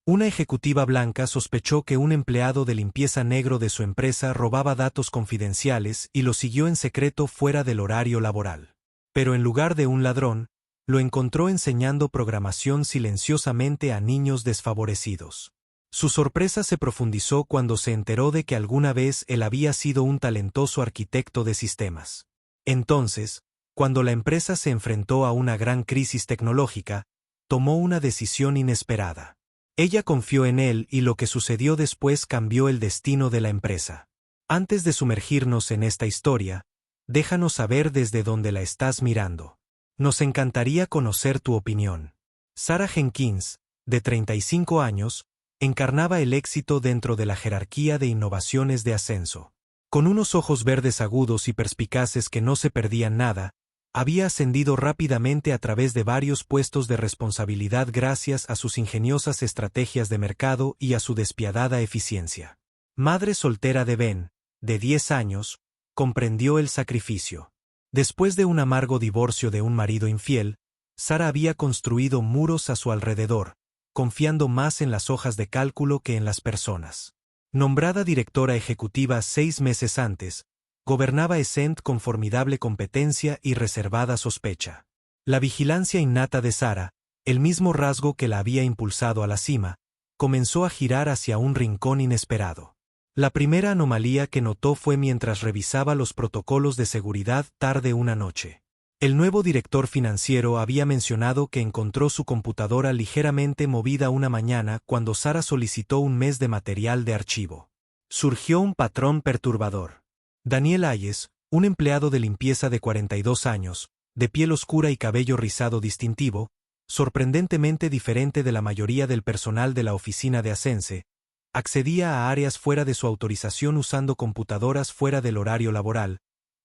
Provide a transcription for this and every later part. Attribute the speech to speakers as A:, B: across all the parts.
A: Una ejecutiva blanca sospechó que un empleado de limpieza negro de su empresa robaba datos confidenciales y lo siguió en secreto fuera del horario laboral. Pero en lugar de un ladrón, lo encontró enseñando programación silenciosamente a niños desfavorecidos. Su sorpresa se profundizó cuando se enteró de que alguna vez él había sido un talentoso arquitecto de sistemas. Entonces, cuando la empresa se enfrentó a una gran crisis tecnológica, tomó una decisión inesperada. Ella confió en él y lo que sucedió después cambió el destino de la empresa. Antes de sumergirnos en esta historia, déjanos saber desde dónde la estás mirando. Nos encantaría conocer tu opinión. Sarah Jenkins, de 35 años, encarnaba el éxito dentro de la jerarquía de innovaciones de ascenso. Con unos ojos verdes agudos y perspicaces que no se perdían nada, había ascendido rápidamente a través de varios puestos de responsabilidad gracias a sus ingeniosas estrategias de mercado y a su despiadada eficiencia. Madre soltera de Ben, de 10 años, comprendió el sacrificio. Después de un amargo divorcio de un marido infiel, Sarah había construido muros a su alrededor, confiando más en las hojas de cálculo que en las personas. Nombrada directora ejecutiva 6 meses antes, gobernaba Essent con formidable competencia y reservada sospecha. La vigilancia innata de Sarah, el mismo rasgo que la había impulsado a la cima, comenzó a girar hacia un rincón inesperado. La primera anomalía que notó fue mientras revisaba los protocolos de seguridad tarde una noche. El nuevo director financiero había mencionado que encontró su computadora ligeramente movida una mañana cuando Sarah solicitó un mes de material de archivo. Surgió un patrón perturbador. Daniel Hayes, un empleado de limpieza de 42 años, de piel oscura y cabello rizado distintivo, sorprendentemente diferente de la mayoría del personal de la oficina de Ascense, accedía a áreas fuera de su autorización usando computadoras fuera del horario laboral,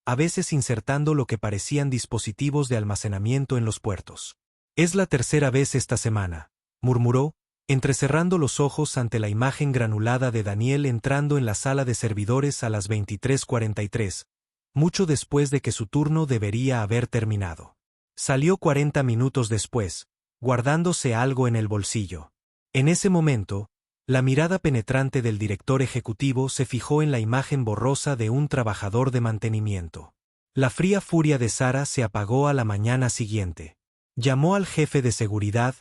A: a veces insertando lo que parecían dispositivos de almacenamiento en los puertos. «Es la tercera vez esta semana», murmuró, entrecerrando los ojos ante la imagen granulada de Daniel entrando en la sala de servidores a las 23:43, mucho después de que su turno debería haber terminado. Salió 40 minutos después, guardándose algo en el bolsillo. En ese momento, la mirada penetrante del director ejecutivo se fijó en la imagen borrosa de un trabajador de mantenimiento. La fría furia de Sarah se apagó a la mañana siguiente. Llamó al jefe de seguridad,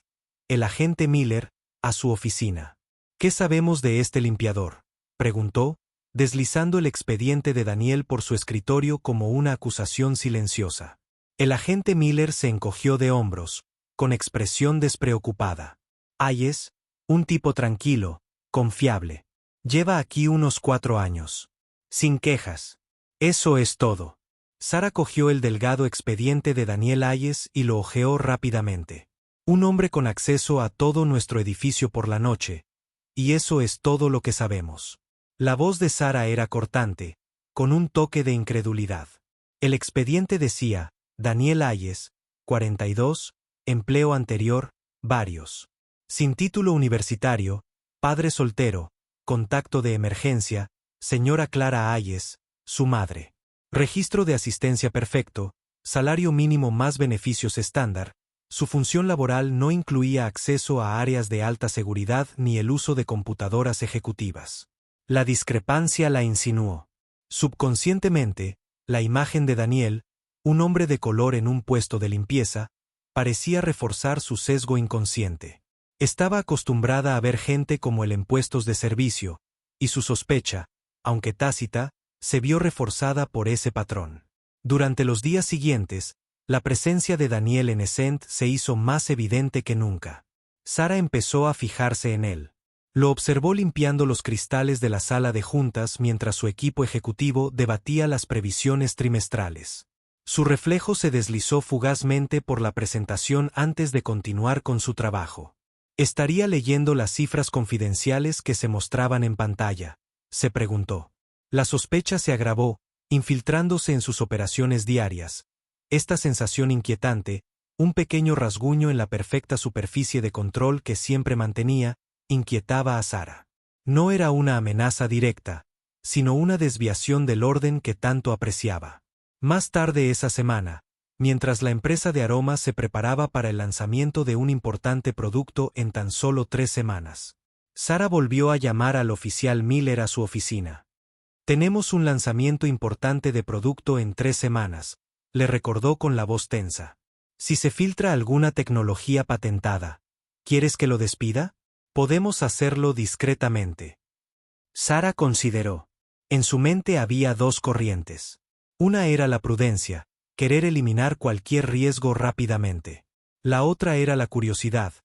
A: el agente Miller, a su oficina. «¿Qué sabemos de este limpiador?», preguntó, deslizando el expediente de Daniel por su escritorio como una acusación silenciosa. El agente Miller se encogió de hombros, con expresión despreocupada. «Hayes, un tipo tranquilo, confiable. Lleva aquí unos 4 años. Sin quejas. Eso es todo». Sarah cogió el delgado expediente de Daniel Hayes y lo hojeó rápidamente. «Un hombre con acceso a todo nuestro edificio por la noche, y eso es todo lo que sabemos». La voz de Sarah era cortante, con un toque de incredulidad. El expediente decía, Daniel Hayes, 42, empleo anterior, varios. Sin título universitario, padre soltero, contacto de emergencia, señora Clara Hayes, su madre. Registro de asistencia perfecto, salario mínimo más beneficios estándar. Su función laboral no incluía acceso a áreas de alta seguridad ni el uso de computadoras ejecutivas. La discrepancia la insinuó. Subconscientemente, la imagen de Daniel, un hombre de color en un puesto de limpieza, parecía reforzar su sesgo inconsciente. Estaba acostumbrada a ver gente como él en puestos de servicio, y su sospecha, aunque tácita, se vio reforzada por ese patrón. Durante los días siguientes, la presencia de Daniel en Essent se hizo más evidente que nunca. Sarah empezó a fijarse en él. Lo observó limpiando los cristales de la sala de juntas mientras su equipo ejecutivo debatía las previsiones trimestrales. Su reflejo se deslizó fugazmente por la presentación antes de continuar con su trabajo. ¿Estaría leyendo las cifras confidenciales que se mostraban en pantalla?, se preguntó. La sospecha se agravó, infiltrándose en sus operaciones diarias. Esta sensación inquietante, un pequeño rasguño en la perfecta superficie de control que siempre mantenía, inquietaba a Sarah. No era una amenaza directa, sino una desviación del orden que tanto apreciaba. Más tarde esa semana, mientras la empresa de aromas se preparaba para el lanzamiento de un importante producto en tan solo 3 semanas, Sara volvió a llamar al oficial Miller a su oficina. Tenemos un lanzamiento importante de producto en 3 semanas, le recordó con la voz tensa. Si se filtra alguna tecnología patentada, ¿quieres que lo despida? Podemos hacerlo discretamente. Sara consideró. En su mente había 2 corrientes. Una era la prudencia, querer eliminar cualquier riesgo rápidamente. La otra era la curiosidad,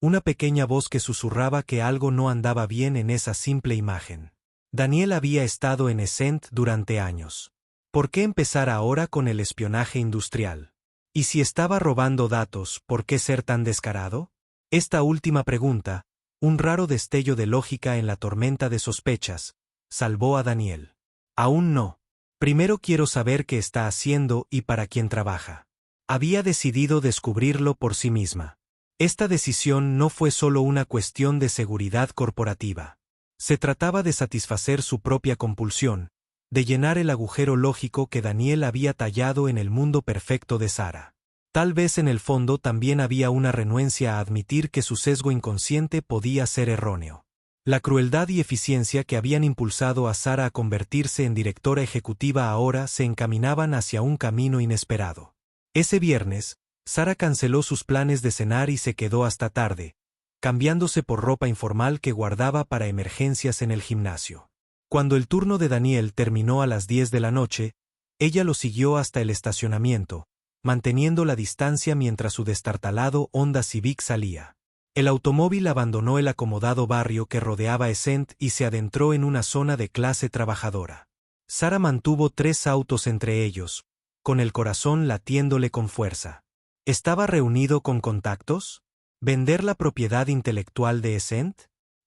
A: una pequeña voz que susurraba que algo no andaba bien en esa simple imagen. Daniel había estado en Essent durante años. ¿Por qué empezar ahora con el espionaje industrial? ¿Y si estaba robando datos, por qué ser tan descarado? Esta última pregunta, un raro destello de lógica en la tormenta de sospechas, salvó a Daniel. Aún no. Primero quiero saber qué está haciendo y para quién trabaja. Había decidido descubrirlo por sí misma. Esta decisión no fue solo una cuestión de seguridad corporativa. Se trataba de satisfacer su propia compulsión, de llenar el agujero lógico que Daniel había tallado en el mundo perfecto de Sara. Tal vez en el fondo también había una renuencia a admitir que su sesgo inconsciente podía ser erróneo. La crueldad y eficiencia que habían impulsado a Sara a convertirse en directora ejecutiva ahora se encaminaban hacia un camino inesperado. Ese viernes, Sara canceló sus planes de cenar y se quedó hasta tarde, cambiándose por ropa informal que guardaba para emergencias en el gimnasio. Cuando el turno de Daniel terminó a las 10 de la noche, ella lo siguió hasta el estacionamiento, manteniendo la distancia mientras su destartalado Honda Civic salía. El automóvil abandonó el acomodado barrio que rodeaba Essent y se adentró en una zona de clase trabajadora. Sara mantuvo 3 autos entre ellos, con el corazón latiéndole con fuerza. ¿Estaba reunido con contactos? ¿Vender la propiedad intelectual de Essent?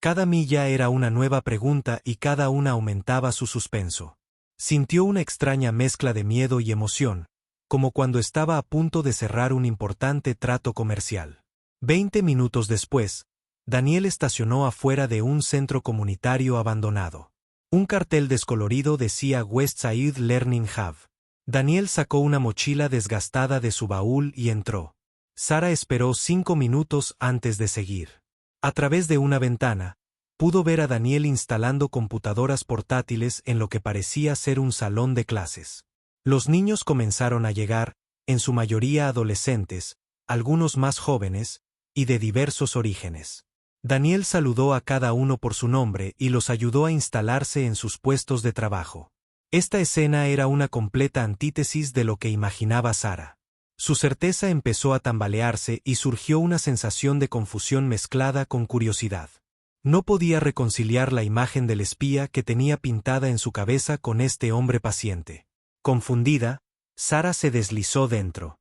A: Cada milla era una nueva pregunta y cada una aumentaba su suspenso. Sintió una extraña mezcla de miedo y emoción, como cuando estaba a punto de cerrar un importante trato comercial. 20 minutos después, Daniel estacionó afuera de un centro comunitario abandonado. Un cartel descolorido decía Westside Learning Hub. Daniel sacó una mochila desgastada de su baúl y entró. Sara esperó 5 minutos antes de seguir. A través de una ventana, pudo ver a Daniel instalando computadoras portátiles en lo que parecía ser un salón de clases. Los niños comenzaron a llegar, en su mayoría adolescentes, algunos más jóvenes, y de diversos orígenes. Daniel saludó a cada uno por su nombre y los ayudó a instalarse en sus puestos de trabajo. Esta escena era una completa antítesis de lo que imaginaba Sara. Su certeza empezó a tambalearse y surgió una sensación de confusión mezclada con curiosidad. No podía reconciliar la imagen del espía que tenía pintada en su cabeza con este hombre paciente. Confundida, Sara se deslizó dentro.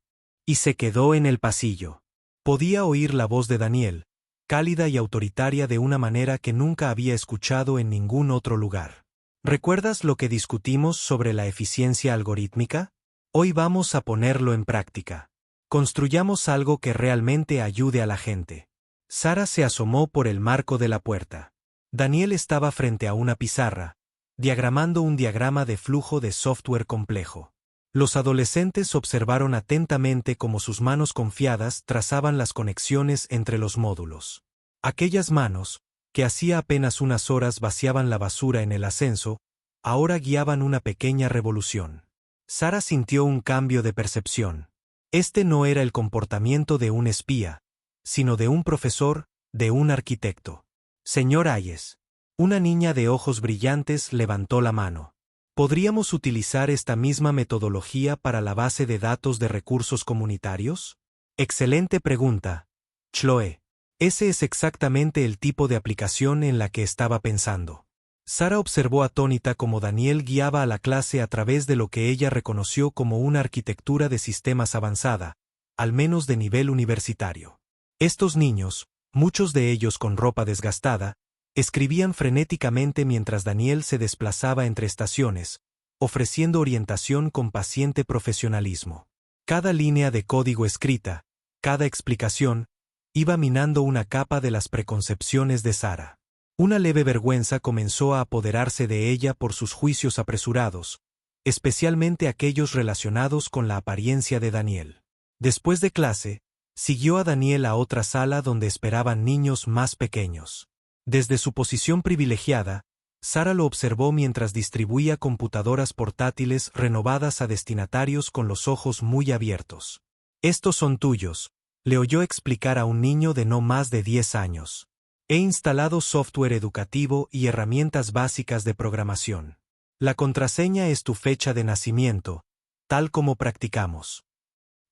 A: Y se quedó en el pasillo. Podía oír la voz de Daniel, cálida y autoritaria de una manera que nunca había escuchado en ningún otro lugar. ¿Recuerdas lo que discutimos sobre la eficiencia algorítmica? Hoy vamos a ponerlo en práctica. Construyamos algo que realmente ayude a la gente. Sara se asomó por el marco de la puerta. Daniel estaba frente a una pizarra, diagramando un diagrama de flujo de software complejo. Los adolescentes observaron atentamente cómo sus manos confiadas trazaban las conexiones entre los módulos. Aquellas manos, que hacía apenas unas horas vaciaban la basura en el ascenso, ahora guiaban una pequeña revolución. Sara sintió un cambio de percepción. Este no era el comportamiento de un espía, sino de un profesor, de un arquitecto. Señor Hayes. Una niña de ojos brillantes levantó la mano. ¿Podríamos utilizar esta misma metodología para la base de datos de recursos comunitarios? Excelente pregunta, Chloe. Ese es exactamente el tipo de aplicación en la que estaba pensando. Sara observó atónita cómo Daniel guiaba a la clase a través de lo que ella reconoció como una arquitectura de sistemas avanzada, al menos de nivel universitario. Estos niños, muchos de ellos con ropa desgastada, escribían frenéticamente mientras Daniel se desplazaba entre estaciones, ofreciendo orientación con paciente profesionalismo. Cada línea de código escrita, cada explicación, iba minando una capa de las preconcepciones de Sara. Una leve vergüenza comenzó a apoderarse de ella por sus juicios apresurados, especialmente aquellos relacionados con la apariencia de Daniel. Después de clase, siguió a Daniel a otra sala donde esperaban niños más pequeños. Desde su posición privilegiada, Sara lo observó mientras distribuía computadoras portátiles renovadas a destinatarios con los ojos muy abiertos. «Estos son tuyos», le oyó explicar a un niño de no más de 10 años. «He instalado software educativo y herramientas básicas de programación. La contraseña es tu fecha de nacimiento, tal como practicamos».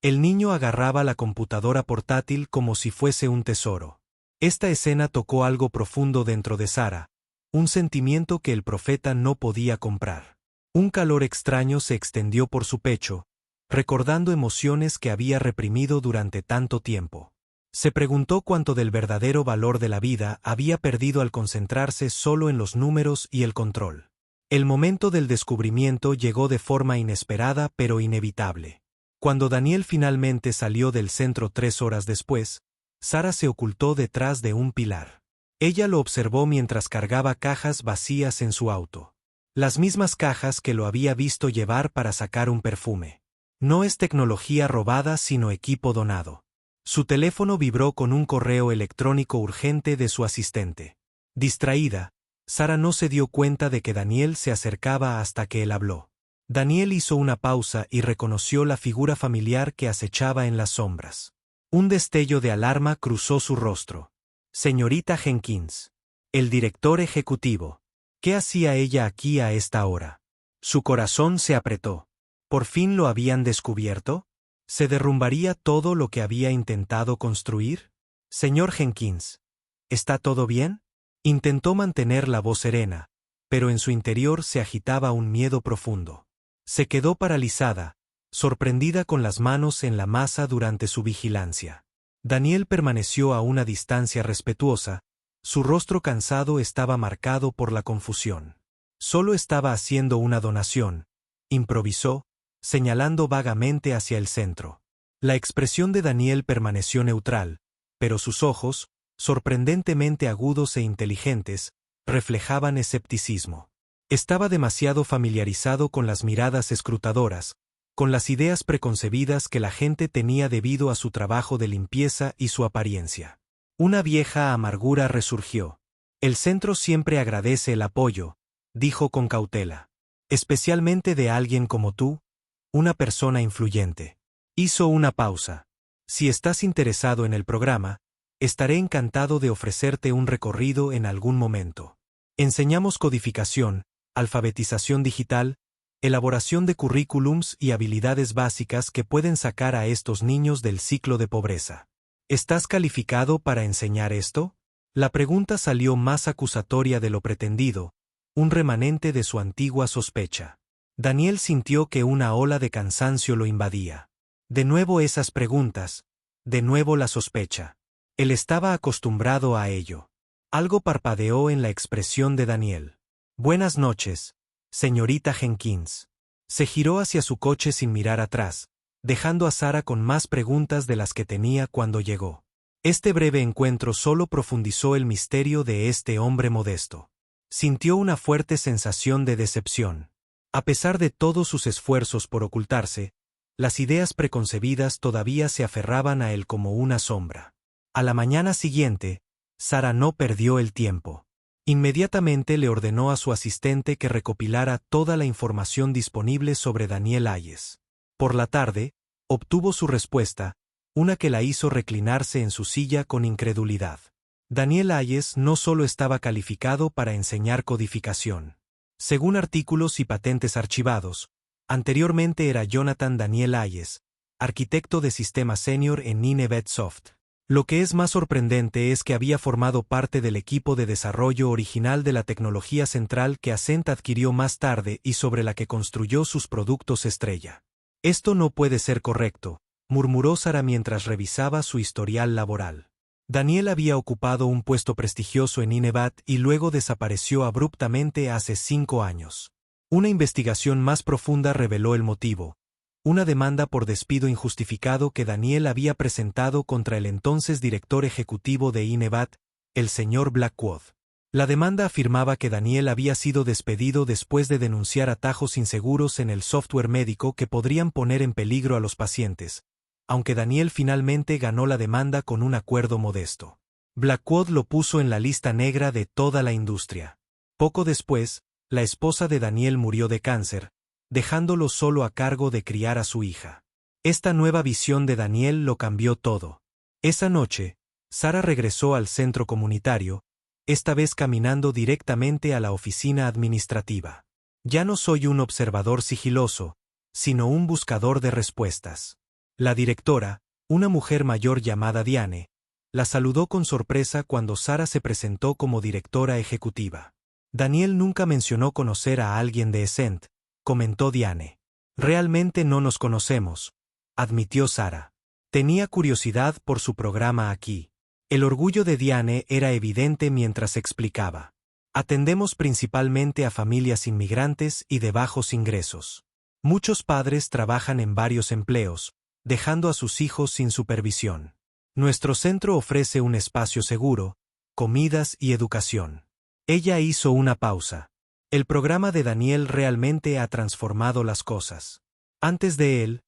A: El niño agarraba la computadora portátil como si fuese un tesoro. Esta escena tocó algo profundo dentro de Sara, un sentimiento que el profeta no podía comprar. Un calor extraño se extendió por su pecho, recordando emociones que había reprimido durante tanto tiempo. Se preguntó cuánto del verdadero valor de la vida había perdido al concentrarse solo en los números y el control. El momento del descubrimiento llegó de forma inesperada pero inevitable. Cuando Daniel finalmente salió del centro 3 horas después, Sara se ocultó detrás de un pilar. Ella lo observó mientras cargaba cajas vacías en su auto. Las mismas cajas que lo había visto llevar para sacar un perfume. No es tecnología robada sino equipo donado. Su teléfono vibró con un correo electrónico urgente de su asistente. Distraída, Sara no se dio cuenta de que Daniel se acercaba hasta que él habló. Daniel hizo una pausa y reconoció la figura familiar que acechaba en las sombras. Un destello de alarma cruzó su rostro. «Señorita Jenkins. El director ejecutivo. ¿Qué hacía ella aquí a esta hora?» Su corazón se apretó. ¿Por fin lo habían descubierto? ¿Se derrumbaría todo lo que había intentado construir? «Señor Jenkins. ¿Está todo bien?» Intentó mantener la voz serena, pero en su interior se agitaba un miedo profundo. Se quedó paralizada, sorprendida con las manos en la masa durante su vigilancia. Daniel permaneció a una distancia respetuosa, su rostro cansado estaba marcado por la confusión. Solo estaba haciendo una donación, improvisó, señalando vagamente hacia el centro. La expresión de Daniel permaneció neutral, pero sus ojos, sorprendentemente agudos e inteligentes, reflejaban escepticismo. Estaba demasiado familiarizado con las miradas escrutadoras, con las ideas preconcebidas que la gente tenía debido a su trabajo de limpieza y su apariencia. Una vieja amargura resurgió. «El centro siempre agradece el apoyo», dijo con cautela. «Especialmente de alguien como tú, una persona influyente». Hizo una pausa. «Si estás interesado en el programa, estaré encantado de ofrecerte un recorrido en algún momento. Enseñamos codificación, alfabetización digital, elaboración de currículums y habilidades básicas que pueden sacar a estos niños del ciclo de pobreza. ¿Estás calificado para enseñar esto?» La pregunta salió más acusatoria de lo pretendido, un remanente de su antigua sospecha. Daniel sintió que una ola de cansancio lo invadía. De nuevo esas preguntas, de nuevo la sospecha. Él estaba acostumbrado a ello. Algo parpadeó en la expresión de Daniel. «Buenas noches, señorita Jenkins». Se giró hacia su coche sin mirar atrás, dejando a Sara con más preguntas de las que tenía cuando llegó. Este breve encuentro solo profundizó el misterio de este hombre modesto. Sintió una fuerte sensación de decepción. A pesar de todos sus esfuerzos por ocultarse, las ideas preconcebidas todavía se aferraban a él como una sombra. A la mañana siguiente, Sara no perdió el tiempo. Inmediatamente le ordenó a su asistente que recopilara toda la información disponible sobre Daniel Hayes. Por la tarde, obtuvo su respuesta, una que la hizo reclinarse en su silla con incredulidad. Daniel Hayes no solo estaba calificado para enseñar codificación. Según artículos y patentes archivados, anteriormente era Jonathan Daniel Hayes, arquitecto de sistema senior en Inevet Soft. Lo que es más sorprendente es que había formado parte del equipo de desarrollo original de la tecnología central que Ascent adquirió más tarde y sobre la que construyó sus productos estrella. «Esto no puede ser correcto», murmuró Sara mientras revisaba su historial laboral. Daniel había ocupado un puesto prestigioso en Inevat y luego desapareció abruptamente hace 5 años. Una investigación más profunda reveló el motivo. Una demanda por despido injustificado que Daniel había presentado contra el entonces director ejecutivo de Inevat, el señor Blackwood. La demanda afirmaba que Daniel había sido despedido después de denunciar atajos inseguros en el software médico que podrían poner en peligro a los pacientes, aunque Daniel finalmente ganó la demanda con un acuerdo modesto. Blackwood lo puso en la lista negra de toda la industria. Poco después, la esposa de Daniel murió de cáncer, dejándolo solo a cargo de criar a su hija. Esta nueva visión de Daniel lo cambió todo. Esa noche, Sara regresó al centro comunitario, esta vez caminando directamente a la oficina administrativa. Ya no soy un observador sigiloso, sino un buscador de respuestas. La directora, una mujer mayor llamada Diane, la saludó con sorpresa cuando Sara se presentó como directora ejecutiva. Daniel nunca mencionó conocer a alguien de Essent, comentó Diane. Realmente no nos conocemos, admitió Sara. Tenía curiosidad por su programa aquí. El orgullo de Diane era evidente mientras explicaba. Atendemos principalmente a familias inmigrantes y de bajos ingresos. Muchos padres trabajan en varios empleos, dejando a sus hijos sin supervisión. Nuestro centro ofrece un espacio seguro, comidas y educación. Ella hizo una pausa. El programa de Daniel realmente ha transformado las cosas. Antes de él,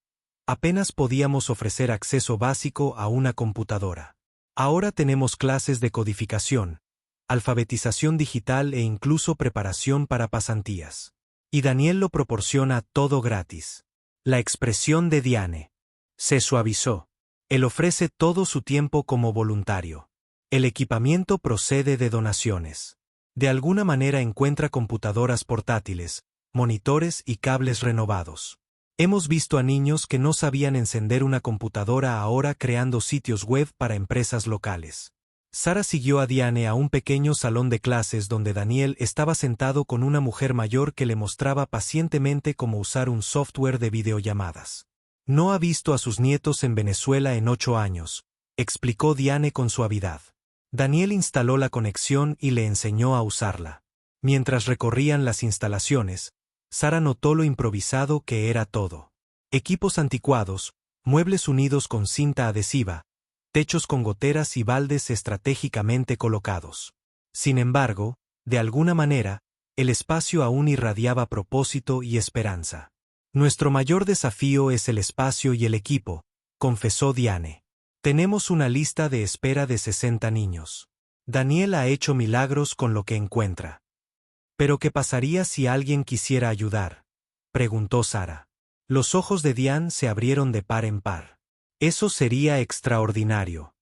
A: apenas podíamos ofrecer acceso básico a una computadora. Ahora tenemos clases de codificación, alfabetización digital e incluso preparación para pasantías. Y Daniel lo proporciona todo gratis. La expresión de Diane se suavizó. Él ofrece todo su tiempo como voluntario. El equipamiento procede de donaciones. De alguna manera encuentra computadoras portátiles, monitores y cables renovados. Hemos visto a niños que no sabían encender una computadora ahora creando sitios web para empresas locales. Sara siguió a Diane a un pequeño salón de clases donde Daniel estaba sentado con una mujer mayor que le mostraba pacientemente cómo usar un software de videollamadas. No ha visto a sus nietos en Venezuela en 8 años, explicó Diane con suavidad. Daniel instaló la conexión y le enseñó a usarla. Mientras recorrían las instalaciones, Sara notó lo improvisado que era todo. Equipos anticuados, muebles unidos con cinta adhesiva, techos con goteras y baldes estratégicamente colocados. Sin embargo, de alguna manera, el espacio aún irradiaba propósito y esperanza. Nuestro mayor desafío es el espacio y el equipo, confesó Diane. Tenemos una lista de espera de 60 niños. Daniel ha hecho milagros con lo que encuentra. ¿Pero qué pasaría si alguien quisiera ayudar?, preguntó Sara. Los ojos de Diane se abrieron de par en par. Eso sería extraordinario.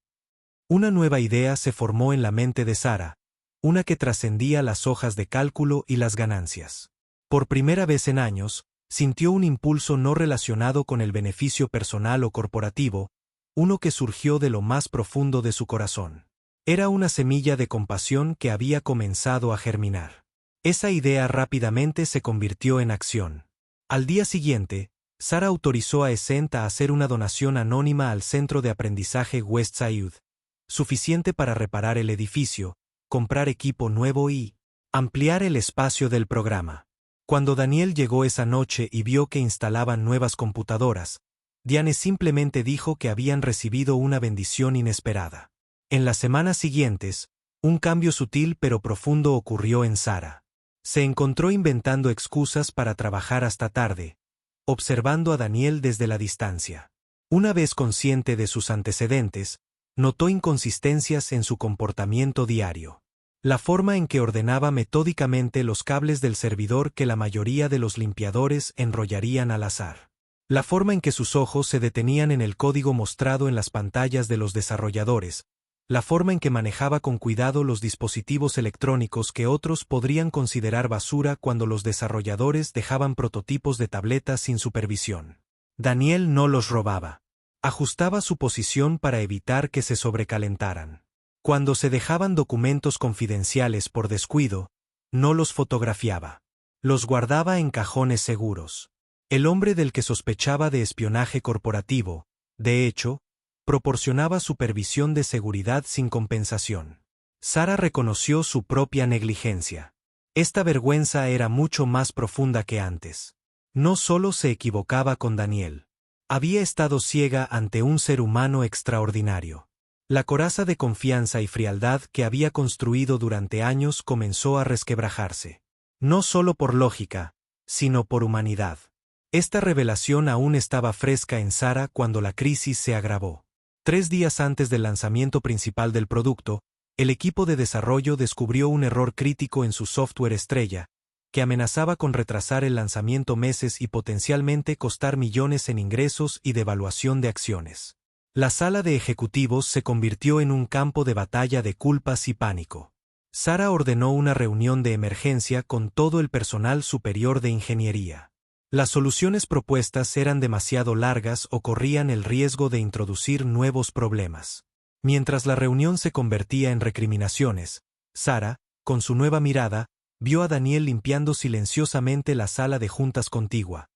A: Una nueva idea se formó en la mente de Sara, una que trascendía las hojas de cálculo y las ganancias. Por primera vez en años, sintió un impulso no relacionado con el beneficio personal o corporativo, uno que surgió de lo más profundo de su corazón. Era una semilla de compasión que había comenzado a germinar. Esa idea rápidamente se convirtió en acción. Al día siguiente, Sara autorizó a Essent a hacer una donación anónima al centro de aprendizaje Westside, suficiente para reparar el edificio, comprar equipo nuevo y ampliar el espacio del programa. Cuando Daniel llegó esa noche y vio que instalaban nuevas computadoras, Diane simplemente dijo que habían recibido una bendición inesperada. En las semanas siguientes, un cambio sutil pero profundo ocurrió en Sara. Se encontró inventando excusas para trabajar hasta tarde, observando a Daniel desde la distancia. Una vez consciente de sus antecedentes, notó inconsistencias en su comportamiento diario. La forma en que ordenaba metódicamente los cables del servidor que la mayoría de los limpiadores enrollarían al azar. La forma en que sus ojos se detenían en el código mostrado en las pantallas de los desarrolladores. La forma en que manejaba con cuidado los dispositivos electrónicos que otros podrían considerar basura cuando los desarrolladores dejaban prototipos de tabletas sin supervisión. Daniel no los robaba. Ajustaba su posición para evitar que se sobrecalentaran. Cuando se dejaban documentos confidenciales por descuido, no los fotografiaba. Los guardaba en cajones seguros. El hombre del que sospechaba de espionaje corporativo, de hecho, proporcionaba supervisión de seguridad sin compensación. Sara reconoció su propia negligencia. Esta vergüenza era mucho más profunda que antes. No solo se equivocaba con Daniel. Había estado ciega ante un ser humano extraordinario. La coraza de confianza y frialdad que había construido durante años comenzó a resquebrajarse. No solo por lógica, sino por humanidad. Esta revelación aún estaba fresca en Sara cuando la crisis se agravó. 3 días antes del lanzamiento principal del producto, El equipo de desarrollo descubrió un error crítico en su software estrella, que amenazaba con retrasar el lanzamiento meses y potencialmente costar millones en ingresos y devaluación de acciones. La sala de ejecutivos se convirtió en un campo de batalla de culpas y pánico. Sara ordenó una reunión de emergencia con todo el personal superior de ingeniería. Las soluciones propuestas eran demasiado largas o corrían el riesgo de introducir nuevos problemas. Mientras la reunión se convertía en recriminaciones, Sara, con su nueva mirada, vio a Daniel limpiando silenciosamente la sala de juntas contigua.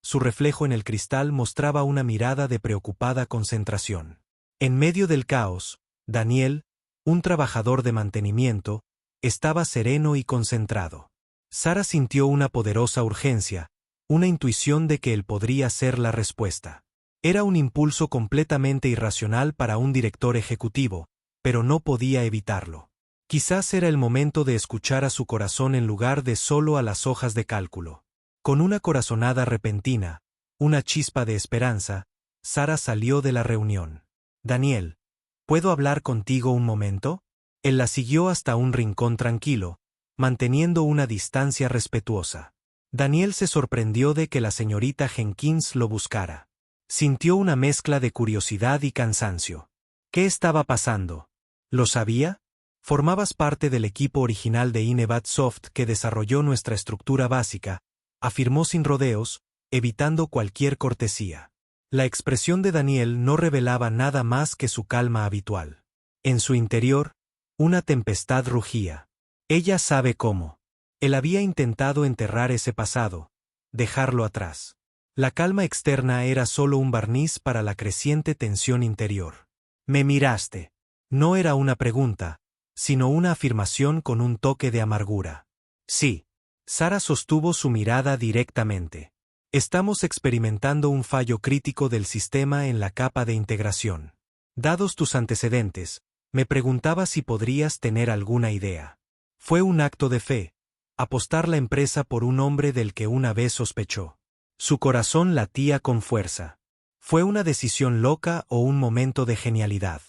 A: Su reflejo en el cristal mostraba una mirada de preocupada concentración. En medio del caos, Daniel, un trabajador de mantenimiento, estaba sereno y concentrado. Sara sintió una poderosa urgencia, una intuición de que él podría ser la respuesta. Era un impulso completamente irracional para un director ejecutivo, pero no podía evitarlo. Quizás era el momento de escuchar a su corazón en lugar de solo a las hojas de cálculo. Con una corazonada repentina, una chispa de esperanza, Sara salió de la reunión. «Daniel, ¿puedo hablar contigo un momento?» Él la siguió hasta un rincón tranquilo, manteniendo una distancia respetuosa. Daniel se sorprendió de que la señorita Jenkins lo buscara. Sintió una mezcla de curiosidad y cansancio. ¿Qué estaba pasando? ¿Lo sabía? Formabas parte del equipo original de Inevat Soft que desarrolló nuestra estructura básica, afirmó sin rodeos, evitando cualquier cortesía. La expresión de Daniel no revelaba nada más que su calma habitual. En su interior, una tempestad rugía. Ella sabe cómo. Él había intentado enterrar ese pasado, dejarlo atrás. La calma externa era solo un barniz para la creciente tensión interior. «Me miraste». No era una pregunta, sino una afirmación con un toque de amargura. «Sí». Sara sostuvo su mirada directamente. «Estamos experimentando un fallo crítico del sistema en la capa de integración. Dados tus antecedentes, me preguntaba si podrías tener alguna idea». Fue un acto de fe, apostar la empresa por un hombre del que una vez sospechó. Su corazón latía con fuerza. ¿Fue una decisión loca o un momento de genialidad?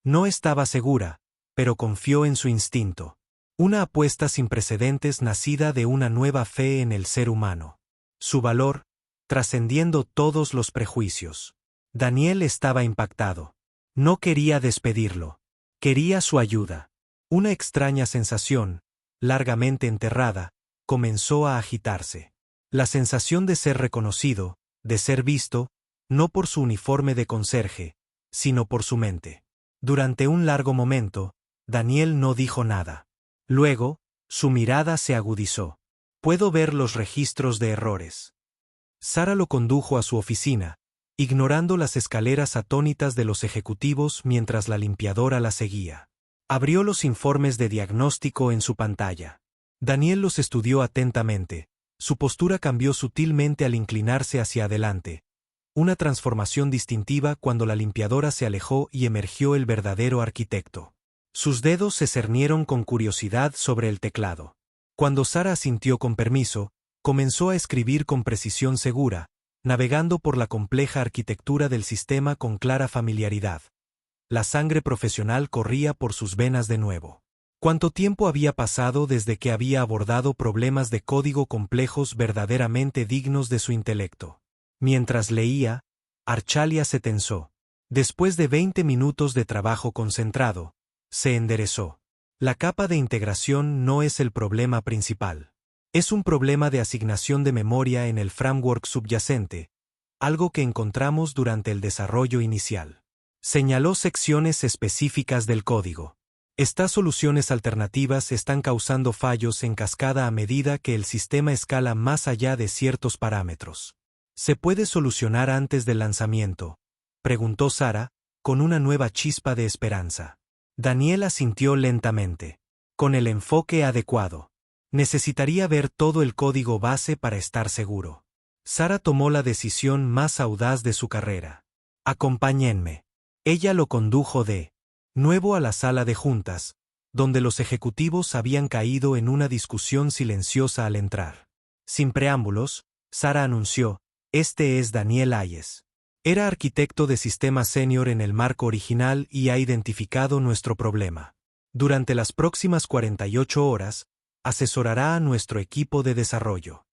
A: No estaba segura, pero confió en su instinto. Una apuesta sin precedentes nacida de una nueva fe en el ser humano. Su valor, trascendiendo todos los prejuicios. Daniel estaba impactado. No quería despedirlo. Quería su ayuda. Una extraña sensación, largamente enterrada, comenzó a agitarse. La sensación de ser reconocido, de ser visto, no por su uniforme de conserje, sino por su mente. Durante un largo momento, Daniel no dijo nada. Luego, su mirada se agudizó. «Puedo ver los registros de errores». Sara lo condujo a su oficina, ignorando las escaleras atónitas de los ejecutivos mientras la limpiadora la seguía. Abrió los informes de diagnóstico en su pantalla. Daniel los estudió atentamente. Su postura cambió sutilmente al inclinarse hacia adelante. Una transformación distintiva cuando la limpiadora se alejó y emergió el verdadero arquitecto. Sus dedos se cernieron con curiosidad sobre el teclado. Cuando Sara asintió con permiso, comenzó a escribir con precisión segura, navegando por la compleja arquitectura del sistema con clara familiaridad. La sangre profesional corría por sus venas de nuevo. ¿Cuánto tiempo había pasado desde que había abordado problemas de código complejos verdaderamente dignos de su intelecto? Mientras leía, Archalia se tensó. Después de 20 minutos de trabajo concentrado, se enderezó. La capa de integración no es el problema principal. Es un problema de asignación de memoria en el framework subyacente, algo que encontramos durante el desarrollo inicial. Señaló secciones específicas del código. Estas soluciones alternativas están causando fallos en cascada a medida que el sistema escala más allá de ciertos parámetros. ¿Se puede solucionar antes del lanzamiento?, preguntó Sara, con una nueva chispa de esperanza. Daniel asintió lentamente. Con el enfoque adecuado. Necesitaría ver todo el código base para estar seguro. Sara tomó la decisión más audaz de su carrera. «Acompáñenme». Ella lo condujo de nuevo a la sala de juntas, donde los ejecutivos habían caído en una discusión silenciosa al entrar. Sin preámbulos, Sara anunció: «Este es Daniel Hayes. Era arquitecto de sistema senior en el marco original y ha identificado nuestro problema. Durante las próximas 48 horas, asesorará a nuestro equipo de desarrollo.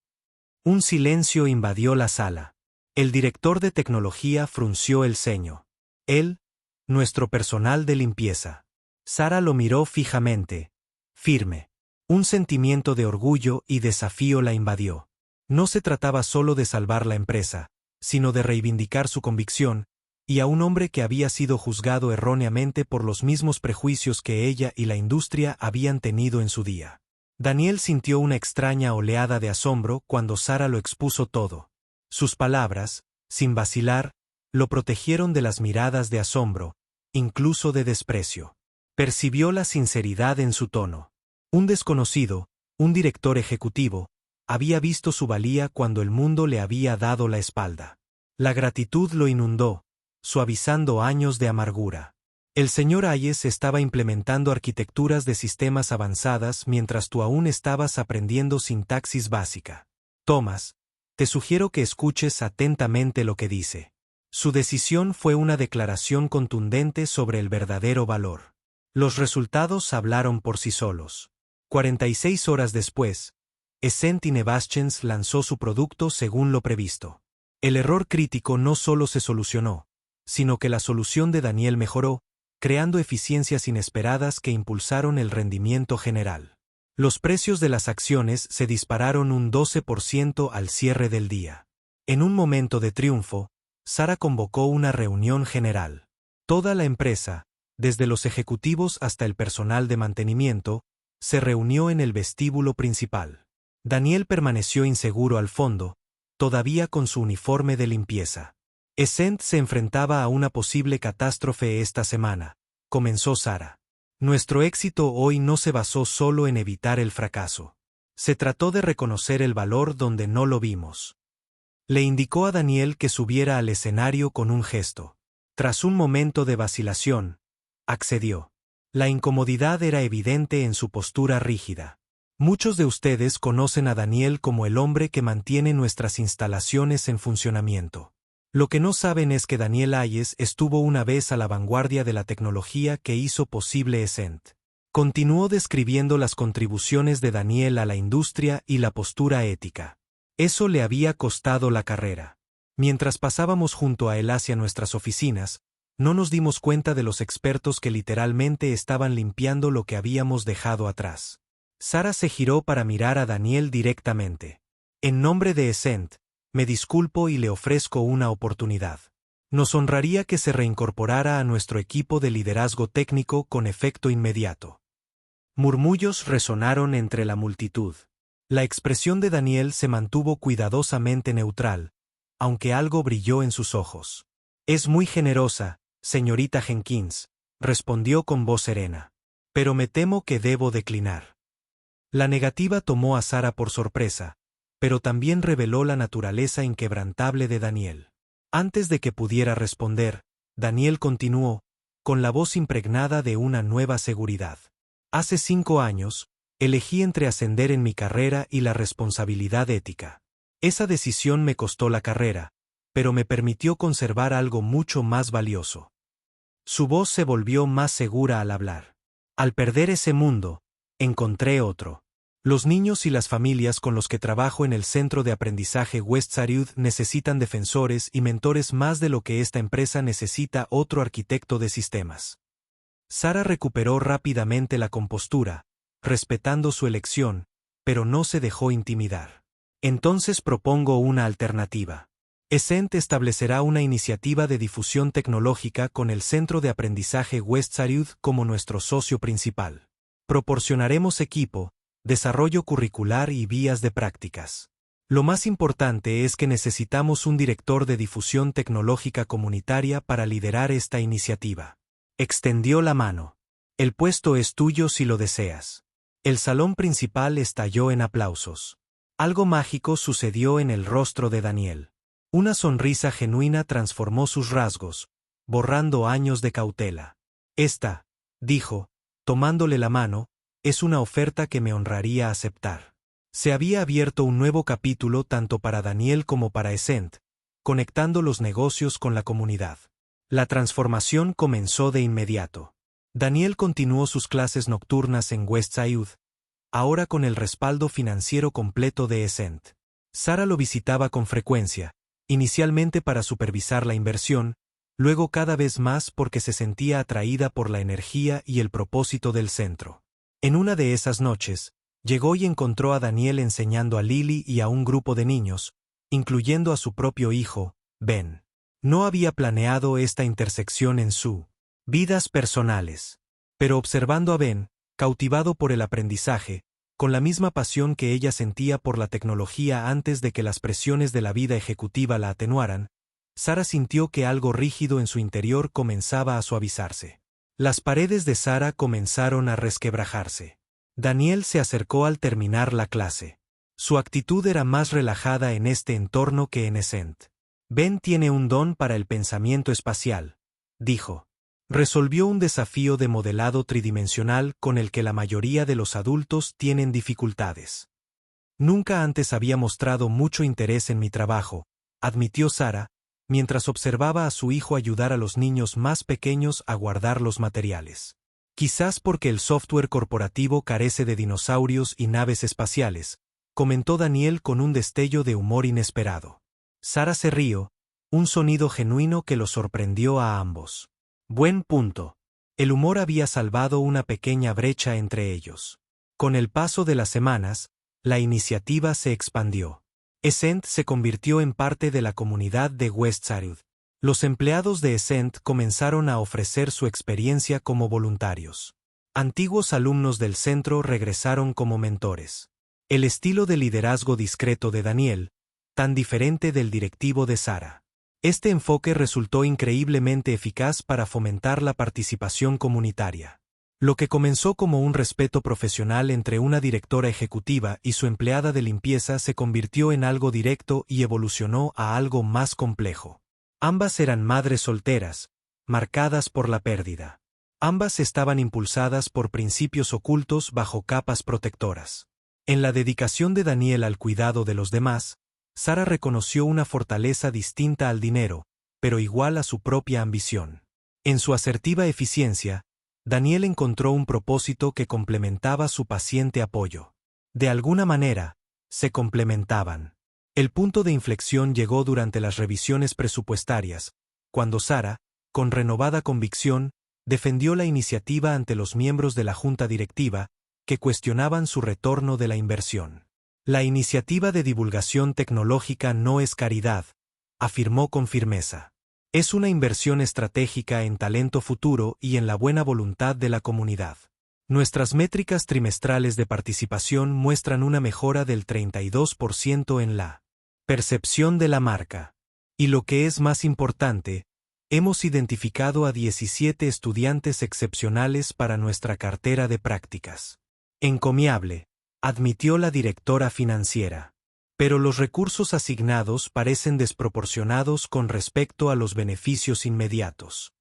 A: Un silencio invadió la sala. El director de tecnología frunció el ceño. Él, nuestro personal de limpieza. Sara lo miró fijamente, firme. Un sentimiento de orgullo y desafío la invadió. No se trataba solo de salvar la empresa, sino de reivindicar su convicción, y a un hombre que había sido juzgado erróneamente por los mismos prejuicios que ella y la industria habían tenido en su día. Daniel sintió una extraña oleada de asombro cuando Sara lo expuso todo. Sus palabras, sin vacilar, lo protegieron de las miradas de asombro, incluso de desprecio. Percibió la sinceridad en su tono. Un desconocido, un director ejecutivo, había visto su valía cuando el mundo le había dado la espalda. La gratitud lo inundó, suavizando años de amargura. El señor Hayes estaba implementando arquitecturas de sistemas avanzadas mientras tú aún estabas aprendiendo sintaxis básica. Thomas, te sugiero que escuches atentamente lo que dice. Su decisión fue una declaración contundente sobre el verdadero valor. Los resultados hablaron por sí solos. 46 horas después, Essent Innovations lanzó su producto según lo previsto. El error crítico no solo se solucionó, sino que la solución de Daniel mejoró, creando eficiencias inesperadas que impulsaron el rendimiento general. Los precios de las acciones se dispararon un 12% al cierre del día. En un momento de triunfo, Sara convocó una reunión general. Toda la empresa, desde los ejecutivos hasta el personal de mantenimiento, se reunió en el vestíbulo principal. Daniel permaneció inseguro al fondo, todavía con su uniforme de limpieza. Essent se enfrentaba a una posible catástrofe esta semana, comenzó Sara. Nuestro éxito hoy no se basó solo en evitar el fracaso. Se trató de reconocer el valor donde no lo vimos. Le indicó a Daniel que subiera al escenario con un gesto. Tras un momento de vacilación, accedió. La incomodidad era evidente en su postura rígida. Muchos de ustedes conocen a Daniel como el hombre que mantiene nuestras instalaciones en funcionamiento. Lo que no saben es que Daniel Hayes estuvo una vez a la vanguardia de la tecnología que hizo posible Essent. Continuó describiendo las contribuciones de Daniel a la industria y la postura ética. Eso le había costado la carrera. Mientras pasábamos junto a él hacia nuestras oficinas, no nos dimos cuenta de los expertos que literalmente estaban limpiando lo que habíamos dejado atrás. Sara se giró para mirar a Daniel directamente. En nombre de Essent, me disculpo y le ofrezco una oportunidad. Nos honraría que se reincorporara a nuestro equipo de liderazgo técnico con efecto inmediato. Murmullos resonaron entre la multitud. La expresión de Daniel se mantuvo cuidadosamente neutral, aunque algo brilló en sus ojos. Es muy generosa, señorita Jenkins, respondió con voz serena. Pero me temo que debo declinar. La negativa tomó a Sara por sorpresa, pero también reveló la naturaleza inquebrantable de Daniel. Antes de que pudiera responder, Daniel continuó, con la voz impregnada de una nueva seguridad. Hace 5 años, elegí entre ascender en mi carrera y la responsabilidad ética. Esa decisión me costó la carrera, pero me permitió conservar algo mucho más valioso. Su voz se volvió más segura al hablar. Al perder ese mundo, encontré otro. Los niños y las familias con los que trabajo en el centro de aprendizaje Westside necesitan defensores y mentores más de lo que esta empresa necesita otro arquitecto de sistemas. Sara recuperó rápidamente la compostura, respetando su elección, pero no se dejó intimidar. Entonces propongo una alternativa. Essent establecerá una iniciativa de difusión tecnológica con el centro de aprendizaje Westside como nuestro socio principal. Proporcionaremos equipo, desarrollo curricular y vías de prácticas. Lo más importante es que necesitamos un director de difusión tecnológica comunitaria para liderar esta iniciativa. Extendió la mano. El puesto es tuyo si lo deseas. El salón principal estalló en aplausos. Algo mágico sucedió en el rostro de Daniel. Una sonrisa genuina transformó sus rasgos, borrando años de cautela. Esta, dijo, tomándole la mano, es una oferta que me honraría aceptar. Se había abierto un nuevo capítulo tanto para Daniel como para Essent, conectando los negocios con la comunidad. La transformación comenzó de inmediato. Daniel continuó sus clases nocturnas en Westside, ahora con el respaldo financiero completo de Essent. Sara lo visitaba con frecuencia, inicialmente para supervisar la inversión, luego cada vez más porque se sentía atraída por la energía y el propósito del centro. En una de esas noches, llegó y encontró a Daniel enseñando a Lily y a un grupo de niños, incluyendo a su propio hijo, Ben. No había planeado esta intersección en sus vidas personales. Pero observando a Ben, cautivado por el aprendizaje, con la misma pasión que ella sentía por la tecnología antes de que las presiones de la vida ejecutiva la atenuaran, Sara sintió que algo rígido en su interior comenzaba a suavizarse. Las paredes de Sara comenzaron a resquebrajarse. Daniel se acercó al terminar la clase. Su actitud era más relajada en este entorno que en Essent. Ben tiene un don para el pensamiento espacial, dijo. Resolvió un desafío de modelado tridimensional con el que la mayoría de los adultos tienen dificultades. Nunca antes había mostrado mucho interés en mi trabajo, admitió Sara, mientras observaba a su hijo ayudar a los niños más pequeños a guardar los materiales. Quizás porque el software corporativo carece de dinosaurios y naves espaciales, comentó Daniel con un destello de humor inesperado. Sara se rió, un sonido genuino que los sorprendió a ambos. Buen punto. El humor había salvado una pequeña brecha entre ellos. Con el paso de las semanas, la iniciativa se expandió. Essent se convirtió en parte de la comunidad de Westside. Los empleados de Essent comenzaron a ofrecer su experiencia como voluntarios. Antiguos alumnos del centro regresaron como mentores. El estilo de liderazgo discreto de Daniel, tan diferente del directivo de Sara. Este enfoque resultó increíblemente eficaz para fomentar la participación comunitaria. Lo que comenzó como un respeto profesional entre una directora ejecutiva y su empleada de limpieza se convirtió en algo directo y evolucionó a algo más complejo. Ambas eran madres solteras, marcadas por la pérdida. Ambas estaban impulsadas por principios ocultos bajo capas protectoras. En la dedicación de Daniel al cuidado de los demás, Sara reconoció una fortaleza distinta al dinero, pero igual a su propia ambición. En su asertiva eficiencia, Daniel encontró un propósito que complementaba su paciente apoyo. De alguna manera, se complementaban. El punto de inflexión llegó durante las revisiones presupuestarias, cuando Sara, con renovada convicción, defendió la iniciativa ante los miembros de la junta directiva, que cuestionaban su retorno de la inversión. La iniciativa de divulgación tecnológica no es caridad, afirmó con firmeza. Es una inversión estratégica en talento futuro y en la buena voluntad de la comunidad. Nuestras métricas trimestrales de participación muestran una mejora del 32% en la percepción de la marca. Y lo que es más importante, hemos identificado a 17 estudiantes excepcionales para nuestra cartera de prácticas. Encomiable, admitió la directora financiera. Pero los recursos asignados parecen desproporcionados con respecto a los beneficios inmediatos.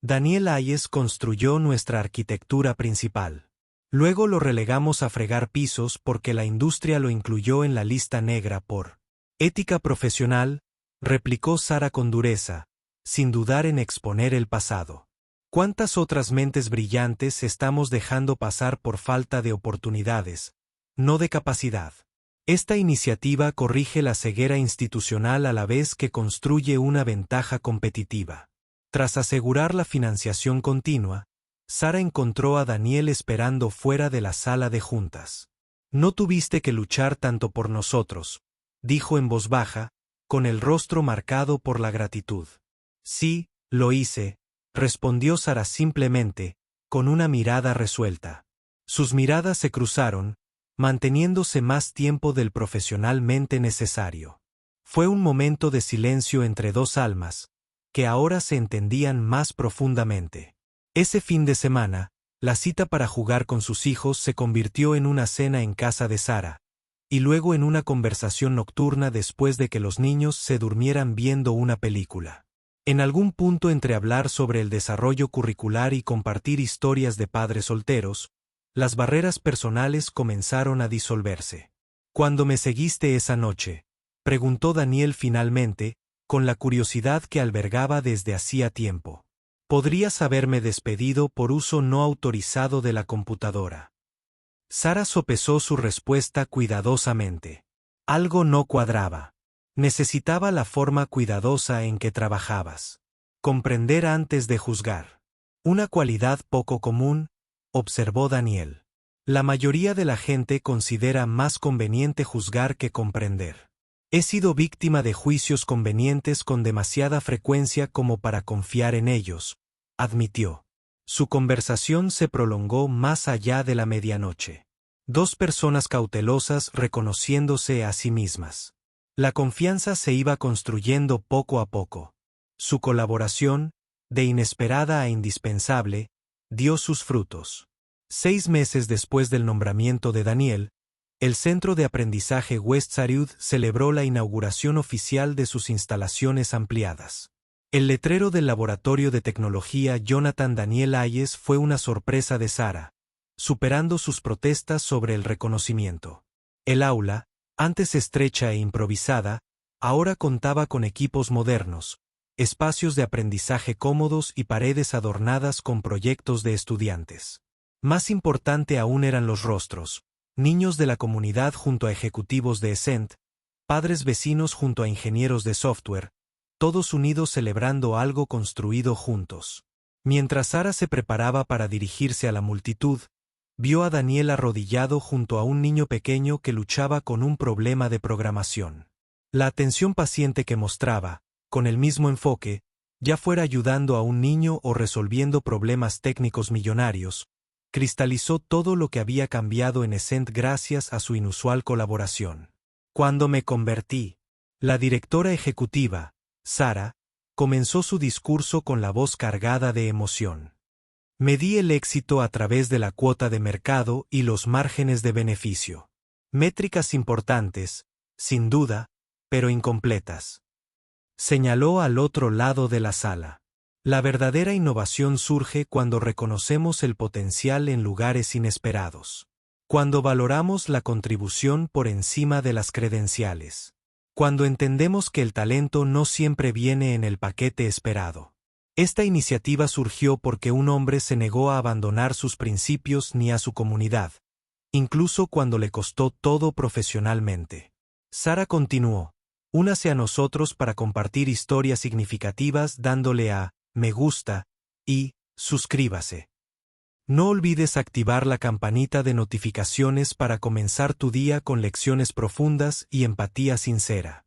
A: Daniel Hayes construyó nuestra arquitectura principal. Luego lo relegamos a fregar pisos porque la industria lo incluyó en la lista negra por ética profesional, replicó Sara con dureza, sin dudar en exponer el pasado. ¿Cuántas otras mentes brillantes estamos dejando pasar por falta de oportunidades, no de capacidad? Esta iniciativa corrige la ceguera institucional a la vez que construye una ventaja competitiva. Tras asegurar la financiación continua, Sara encontró a Daniel esperando fuera de la sala de juntas. No tuviste que luchar tanto por nosotros, dijo en voz baja, con el rostro marcado por la gratitud. Sí, lo hice, respondió Sara simplemente, con una mirada resuelta. Sus miradas se cruzaron, manteniéndose más tiempo del profesionalmente necesario. Fue un momento de silencio entre dos almas, que ahora se entendían más profundamente. Ese fin de semana, la cita para jugar con sus hijos se convirtió en una cena en casa de Sara, y luego en una conversación nocturna después de que los niños se durmieran viendo una película. En algún punto entre hablar sobre el desarrollo curricular y compartir historias de padres solteros, las barreras personales comenzaron a disolverse. ¿Cuándo me seguiste esa noche?, preguntó Daniel finalmente, con la curiosidad que albergaba desde hacía tiempo. Podrías haberme despedido por uso no autorizado de la computadora. Sara sopesó su respuesta cuidadosamente. Algo no cuadraba. Necesitaba la forma cuidadosa en que trabajabas. Comprender antes de juzgar. Una cualidad poco común, observó Daniel. La mayoría de la gente considera más conveniente juzgar que comprender. He sido víctima de juicios convenientes con demasiada frecuencia como para confiar en ellos, admitió. Su conversación se prolongó más allá de la medianoche. Dos personas cautelosas reconociéndose a sí mismas. La confianza se iba construyendo poco a poco. Su colaboración, de inesperada a indispensable, dio sus frutos. 6 meses después del nombramiento de Daniel, el Centro de Aprendizaje Westside celebró la inauguración oficial de sus instalaciones ampliadas. El letrero del Laboratorio de Tecnología Jonathan Daniel Hayes fue una sorpresa de Sara, superando sus protestas sobre el reconocimiento. El aula, antes estrecha e improvisada, ahora contaba con equipos modernos, espacios de aprendizaje cómodos y paredes adornadas con proyectos de estudiantes. Más importante aún eran los rostros. Niños de la comunidad junto a ejecutivos de Essent, padres vecinos junto a ingenieros de software, todos unidos celebrando algo construido juntos. Mientras Sara se preparaba para dirigirse a la multitud, vio a Daniel arrodillado junto a un niño pequeño que luchaba con un problema de programación. La atención paciente que mostraba, con el mismo enfoque, ya fuera ayudando a un niño o resolviendo problemas técnicos millonarios, cristalizó todo lo que había cambiado en Essent gracias a su inusual colaboración. Cuando me convertí, la directora ejecutiva, Sara, comenzó su discurso con la voz cargada de emoción. Medí el éxito a través de la cuota de mercado y los márgenes de beneficio. Métricas importantes, sin duda, pero incompletas. Señaló al otro lado de la sala. La verdadera innovación surge cuando reconocemos el potencial en lugares inesperados. Cuando valoramos la contribución por encima de las credenciales. Cuando entendemos que el talento no siempre viene en el paquete esperado. Esta iniciativa surgió porque un hombre se negó a abandonar sus principios ni a su comunidad, incluso cuando le costó todo profesionalmente. Sara continuó: únase a nosotros para compartir historias significativas dándole a me gusta y suscríbase. No olvides activar la campanita de notificaciones para comenzar tu día con lecciones profundas y empatía sincera.